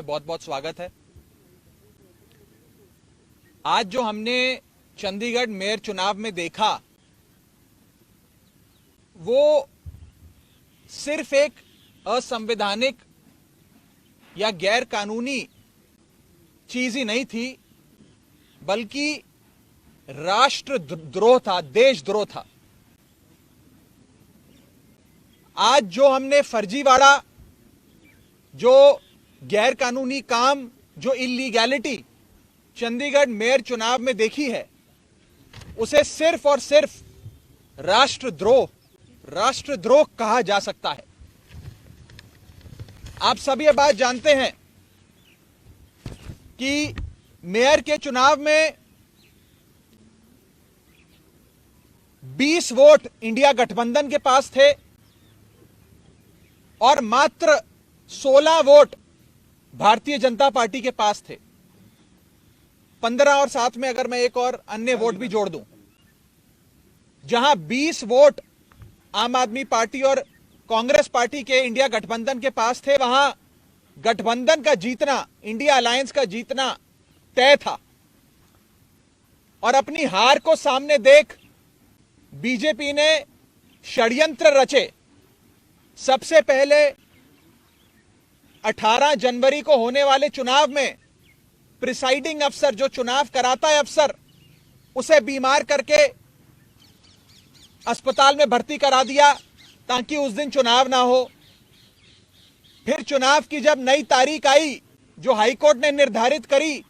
बहुत बहुत स्वागत है। आज जो हमने चंडीगढ़ मेयर चुनाव में देखा वो सिर्फ एक असंवैधानिक या गैर कानूनी चीज ही नहीं थी, बल्कि राष्ट्रद्रोह था, देशद्रोह था। आज जो हमने फर्जीवाड़ा, जो गैर कानूनी काम, जो इलीगैलिटी चंडीगढ़ मेयर चुनाव में देखी है, उसे सिर्फ और सिर्फ राष्ट्रद्रोह कहा जा सकता है। आप सभी ये बात जानते हैं कि मेयर के चुनाव में 20 वोट इंडिया गठबंधन के पास थे और मात्र 16 वोट भारतीय जनता पार्टी के पास थे। 15 और साथ में अगर मैं एक और अन्य वोट भी जोड़ दूं, जहां 20 वोट आम आदमी पार्टी और कांग्रेस पार्टी के इंडिया गठबंधन के पास थे, वहां गठबंधन का जीतना, इंडिया अलायंस का जीतना तय था। और अपनी हार को सामने देख बीजेपी ने षड्यंत्र रचे। सबसे पहले 18 जनवरी को होने वाले चुनाव में प्रिसाइडिंग अफसर, जो चुनाव कराता है अफसर, उसे बीमार करके अस्पताल में भर्ती करा दिया ताकि उस दिन चुनाव ना हो। फिर चुनाव की जब नई तारीख आई जो हाईकोर्ट ने निर्धारित करी,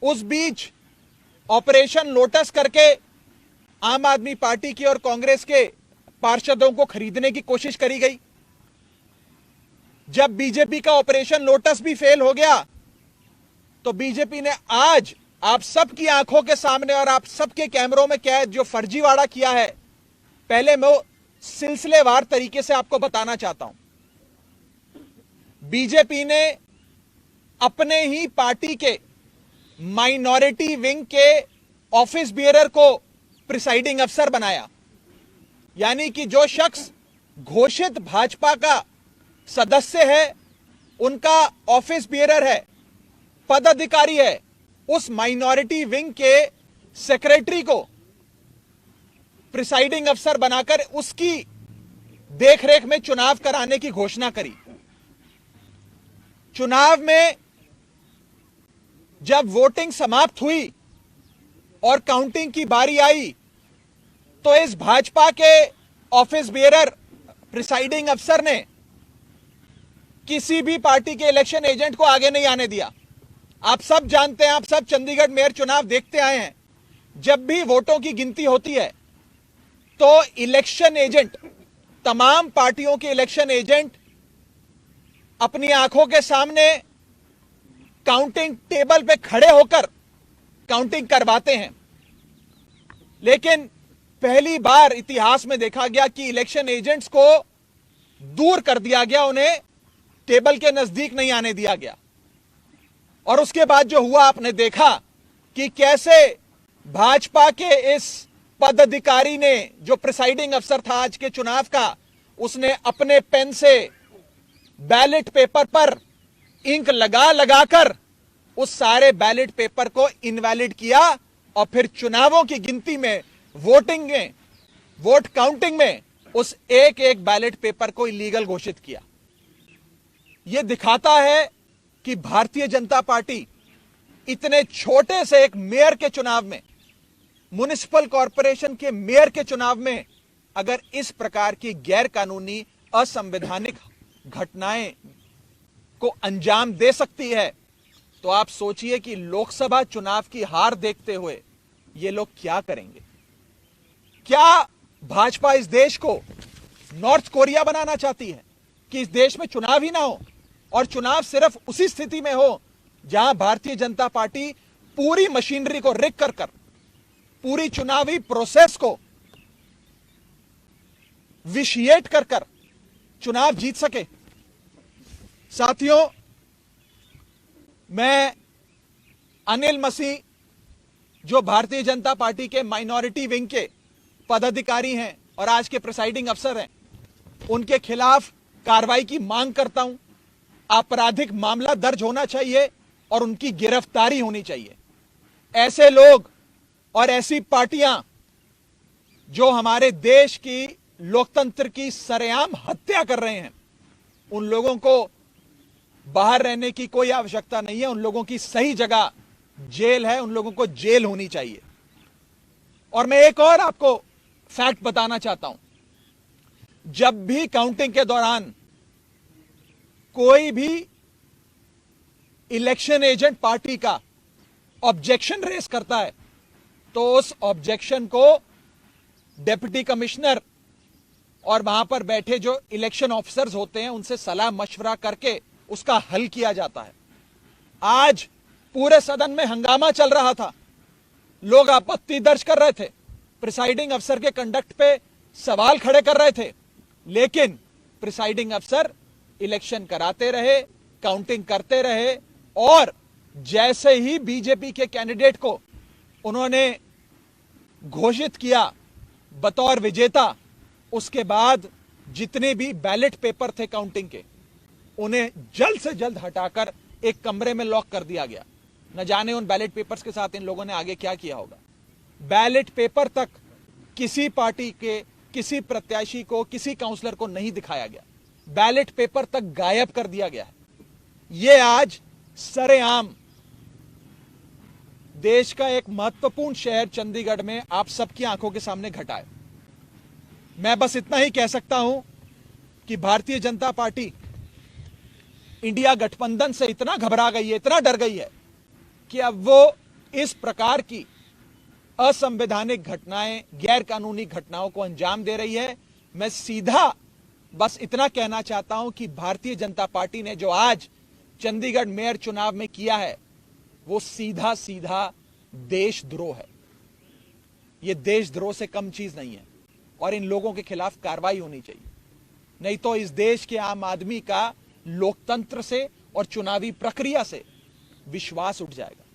उस बीच ऑपरेशन लोटस करके आम आदमी पार्टी की और कांग्रेस के पार्षदों को खरीदने की कोशिश करी गई। जब बीजेपी का ऑपरेशन लोटस भी फेल हो गया, तो बीजेपी ने आज आप सबकी आंखों के सामने और आप सबके कैमरों में कैद जो फर्जीवाड़ा किया है, पहले मैं सिलसिलेवार तरीके से आपको बताना चाहता हूं। बीजेपी ने अपने ही पार्टी के माइनॉरिटी विंग के ऑफिस बियरर को प्रिसाइडिंग अफसर बनाया। यानी कि जो शख्स घोषित भाजपा का सदस्य है, उनका ऑफिस बियरर है, पदाधिकारी है, उस माइनॉरिटी विंग के सेक्रेटरी को प्रिसाइडिंग अफसर बनाकर उसकी देखरेख में चुनाव कराने की घोषणा करी। चुनाव में जब वोटिंग समाप्त हुई और काउंटिंग की बारी आई, तो इस भाजपा के ऑफिस बियरर प्रिसाइडिंग अफसर ने किसी भी पार्टी के इलेक्शन एजेंट को आगे नहीं आने दिया। आप सब जानते हैं, आप सब चंडीगढ़ मेयर चुनाव देखते आए हैं, जब भी वोटों की गिनती होती है तो इलेक्शन एजेंट, तमाम पार्टियों के इलेक्शन एजेंट अपनी आंखों के सामने काउंटिंग टेबल पे खड़े होकर काउंटिंग करवाते हैं। लेकिन पहली बार इतिहास में देखा गया कि इलेक्शन एजेंट्स को दूर कर दिया गया, उन्हें टेबल के नजदीक नहीं आने दिया गया। और उसके बाद जो हुआ, आपने देखा कि कैसे भाजपा के इस पदाधिकारी ने, जो प्रिसाइडिंग अफसर था आज के चुनाव का, उसने अपने पेन से बैलेट पेपर पर इंक लगाकर उस सारे बैलेट पेपर को इनवैलिड किया और फिर चुनावों की गिनती में, वोटिंग में, वोट काउंटिंग में उस एक एक बैलेट पेपर को इलीगल घोषित किया। यह दिखाता है कि भारतीय जनता पार्टी इतने छोटे से एक मेयर के चुनाव में, म्युनिसिपल कॉरपोरेशन के मेयर के चुनाव में, अगर इस प्रकार की गैर कानूनी असंवैधानिक घटनाएं को अंजाम दे सकती है, तो आप सोचिए कि लोकसभा चुनाव की हार देखते हुए ये लोग क्या करेंगे। क्या भाजपा इस देश को नॉर्थ कोरिया बनाना चाहती है कि इस देश में चुनाव ही ना हो, और चुनाव सिर्फ उसी स्थिति में हो जहां भारतीय जनता पार्टी पूरी मशीनरी को रिग कर पूरी चुनावी प्रोसेस को विशिएट कर चुनाव जीत सके। साथियों, मैं अनिल मसीह, जो भारतीय जनता पार्टी के माइनॉरिटी विंग के पदाधिकारी हैं और आज के प्रिसाइडिंग अफसर हैं, उनके खिलाफ कार्रवाई की मांग करता हूं। आपराधिक मामला दर्ज होना चाहिए और उनकी गिरफ्तारी होनी चाहिए। ऐसे लोग और ऐसी पार्टियां जो हमारे देश की लोकतंत्र की सरेआम हत्या कर रहे हैं, उन लोगों को बाहर रहने की कोई आवश्यकता नहीं है। उन लोगों की सही जगह जेल है, उन लोगों को जेल होनी चाहिए। और मैं एक और आपको फैक्ट बताना चाहता हूं, जब भी काउंटिंग के दौरान कोई भी इलेक्शन एजेंट पार्टी का ऑब्जेक्शन रेस करता है तो उस ऑब्जेक्शन को डिप्टी कमिश्नर और वहां पर बैठे जो इलेक्शन ऑफिसर्स होते हैं उनसे सलाह मशवरा करके उसका हल किया जाता है। आज पूरे सदन में हंगामा चल रहा था, लोग आपत्ति दर्ज कर रहे थे, प्रिसाइडिंग अफसर के कंडक्ट पे सवाल खड़े कर रहे थे, लेकिन प्रिसाइडिंग अफसर इलेक्शन कराते रहे, काउंटिंग करते रहे और जैसे ही बीजेपी के कैंडिडेट को उन्होंने घोषित किया बतौर विजेता, उसके बाद जितने भी बैलेट पेपर थे काउंटिंग के, उन्हें जल्द से जल्द हटाकर एक कमरे में लॉक कर दिया गया। न जाने उन बैलेट पेपर्स के साथ इन लोगों ने आगे क्या किया होगा। बैलेट पेपर तक किसी पार्टी के किसी प्रत्याशी को, किसी काउंसलर को नहीं दिखाया गया, बैलेट पेपर तक गायब कर दिया गया है। यह आज सरेआम देश का एक महत्वपूर्ण शहर चंडीगढ़ में आप सबकी आंखों के सामने घटा है। मैं बस इतना ही कह सकता हूं कि भारतीय जनता पार्टी इंडिया गठबंधन से इतना घबरा गई है, इतना डर गई है कि अब वो इस प्रकार की असंवैधानिक घटनाएं, गैर कानूनी घटनाओं को अंजाम दे रही है। मैं सीधा बस इतना कहना चाहता हूं कि भारतीय जनता पार्टी ने जो आज चंडीगढ़ मेयर चुनाव में किया है वो सीधा सीधा देशद्रोह है। ये देशद्रोह से कम चीज नहीं है और इन लोगों के खिलाफ कार्रवाई होनी चाहिए, नहीं तो इस देश के आम आदमी का लोकतंत्र से और चुनावी प्रक्रिया से विश्वास उठ जाएगा।